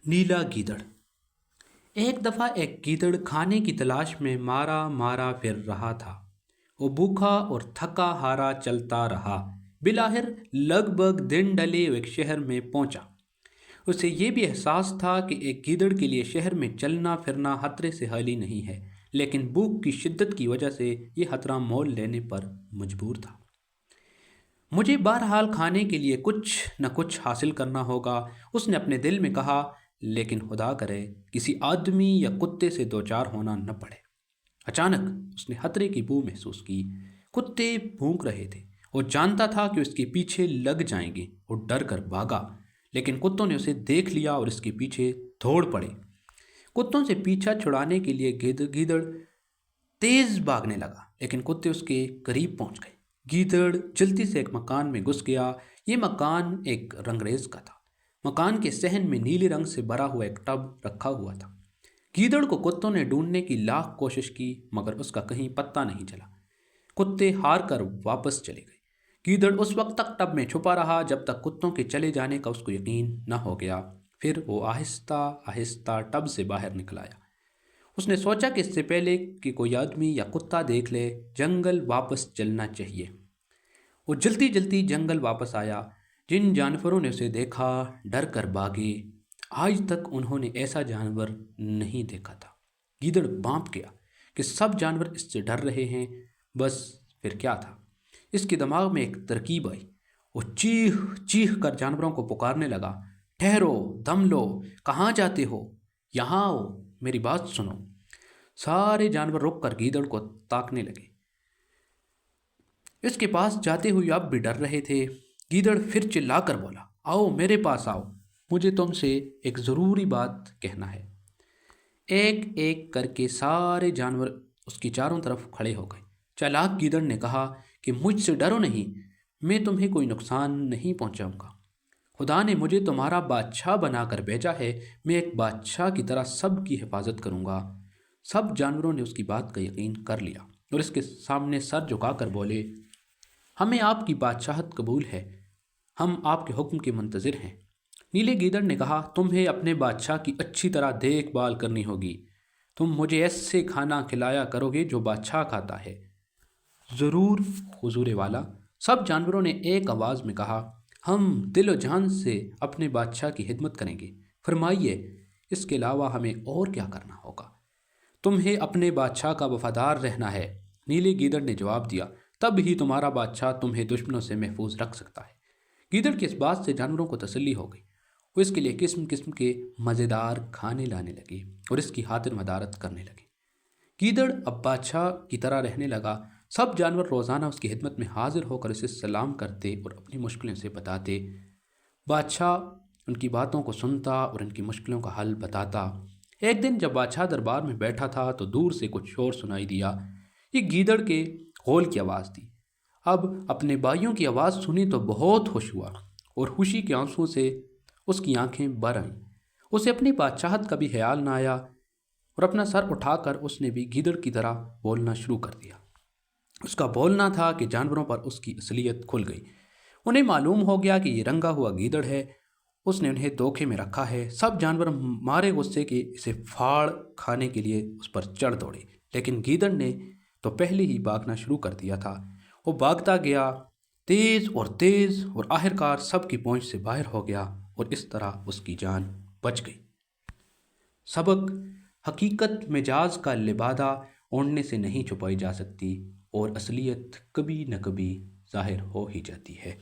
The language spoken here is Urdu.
نیلا گیدڑ۔ ایک دفعہ ایک گیدڑ کھانے کی تلاش میں مارا مارا پھر رہا تھا۔ وہ بھوکا اور تھکا ہارا چلتا رہا۔ بالآخر لگ بھگ دن ڈلے وہ ایک شہر میں پہنچا۔ اسے یہ بھی احساس تھا کہ ایک گیدڑ کے لیے شہر میں چلنا پھرنا خطرے سے خالی نہیں ہے، لیکن بھوک کی شدت کی وجہ سے یہ خطرہ مول لینے پر مجبور تھا۔ مجھے بہرحال کھانے کے لیے کچھ نہ کچھ حاصل کرنا ہوگا، اس نے اپنے دل میں کہا، لیکن خدا کرے کسی آدمی یا کتے سے دوچار ہونا نہ پڑے۔ اچانک اس نے خطرے کی بو محسوس کی۔ کتے بھونک رہے تھے۔ وہ جانتا تھا کہ اس کے پیچھے لگ جائیں گے۔ وہ ڈر کر بھاگا، لیکن کتوں نے اسے دیکھ لیا اور اس کے پیچھے دوڑ پڑے۔ کتوں سے پیچھا چھڑانے کے لیے گیدڑ تیز بھاگنے لگا، لیکن کتے اس کے قریب پہنچ گئے۔ گیدڑ جلدی سے ایک مکان میں گھس گیا۔ یہ مکان ایک رنگریز کا تھا۔ مکان کے صحن میں نیلے رنگ سے بھرا ہوا ایک ٹب رکھا ہوا تھا۔ گیدڑ کو کتوں نے ڈھونڈنے کی لاکھ کوشش کی، مگر اس کا کہیں پتہ نہیں چلا۔ کتے ہار کر واپس چلے گئے۔ گیدڑ اس وقت تک ٹب میں چھپا رہا جب تک کتوں کے چلے جانے کا اس کو یقین نہ ہو گیا۔ پھر وہ آہستہ آہستہ ٹب سے باہر نکل آیا۔ اس نے سوچا کہ اس سے پہلے کہ کوئی آدمی یا کتا دیکھ لے، جنگل واپس چلنا چاہیے۔ وہ جلدی جلدی جنگل واپس آیا۔ جن جانوروں نے اسے دیکھا ڈر کر بھاگے۔ آج تک انہوں نے ایسا جانور نہیں دیکھا تھا۔ گیدڑ بانپ گیا کہ سب جانور اس سے ڈر رہے ہیں۔ بس پھر کیا تھا؟ اس کے دماغ میں ایک ترکیب آئی۔ وہ چیخ چیخ کر جانوروں کو پکارنے لگا، ٹھہرو، دم لو، کہاں جاتے ہو؟ یہاں آؤ، میری بات سنو۔ سارے جانور رک کر گیدڑ کو تاکنے لگے۔ اس کے پاس جاتے ہوئے اب بھی ڈر رہے تھے۔ گیدڑ پھر چلا کر بولا، آؤ میرے پاس آؤ، مجھے تم سے ایک ضروری بات کہنا ہے۔ ایک ایک کر کے سارے جانور اس کی چاروں طرف کھڑے ہو گئے۔ چالاک گیدڑ نے کہا کہ مجھ سے ڈرو نہیں، میں تمہیں کوئی نقصان نہیں پہنچاؤں گا۔ خدا نے مجھے تمہارا بادشاہ بنا کر بھیجا ہے، میں ایک بادشاہ کی طرح سب کی حفاظت کروں گا۔ سب جانوروں نے اس کی بات کا یقین کر لیا اور اس کے سامنے سر جھکا کر بولے، ہمیں آپ کی بادشاہت قبول ہے، ہم آپ کے حکم کے منتظر ہیں۔ نیلے گیدڑ نے کہا، تمہیں اپنے بادشاہ کی اچھی طرح دیکھ بھال کرنی ہوگی۔ تم مجھے ایسے کھانا کھلایا کرو گے جو بادشاہ کھاتا ہے۔ ضرور حضور والا، سب جانوروں نے ایک آواز میں کہا، ہم دل و جان سے اپنے بادشاہ کی خدمت کریں گے۔ فرمائیے، اس کے علاوہ ہمیں اور کیا کرنا ہوگا؟ تمہیں اپنے بادشاہ کا وفادار رہنا ہے، نیلے گیدڑ نے جواب دیا، تب ہی تمہارا بادشاہ تمہیں دشمنوں سے محفوظ رکھ سکتا ہے۔ گیدڑ کی اس بات سے جانوروں کو تسلی ہو گئی۔ وہ اس کے لیے قسم قسم کے مزیدار کھانے لانے لگے اور اس کی خاطر مدارت کرنے لگے۔ گیدڑ اب بادشاہ کی طرح رہنے لگا۔ سب جانور روزانہ اس کی خدمت میں حاضر ہو کر اسے سلام کرتے اور اپنی مشکلیں اسے بتاتے۔ بادشاہ ان کی باتوں کو سنتا اور ان کی مشکلوں کا حل بتاتا۔ ایک دن جب بادشاہ دربار میں بیٹھا تھا تو دور سے کچھ شور سنائی دیا۔ یہ گیدڑ کے غول کی آواز تھی۔ اب اپنے بھائیوں کی آواز سنی تو بہت خوش ہوا اور خوشی کے آنسوؤں سے اس کی آنکھیں بھر آئیں۔ اسے اپنی بادشاہت کا بھی خیال نہ آیا اور اپنا سر اٹھا کر اس نے بھی گیدڑ کی طرح بولنا شروع کر دیا۔ اس کا بولنا تھا کہ جانوروں پر اس کی اصلیت کھل گئی۔ انہیں معلوم ہو گیا کہ یہ رنگا ہوا گیدڑ ہے، اس نے انہیں دھوکے میں رکھا ہے۔ سب جانور مارے غصے کے اسے پھاڑ کھانے کے لیے اس پر چڑھ دوڑے، لیکن گیدڑ نے تو پہلے ہی بھاگنا شروع کر دیا تھا۔ وہ بھاگتا گیا، تیز اور آخرکار سب کی پہنچ سے باہر ہو گیا اور اس طرح اس کی جان بچ گئی۔ سبق: حقیقت مجاز کا لبادہ اوڑھنے سے نہیں چھپائی جا سکتی اور اصلیت کبھی نہ کبھی ظاہر ہو ہی جاتی ہے۔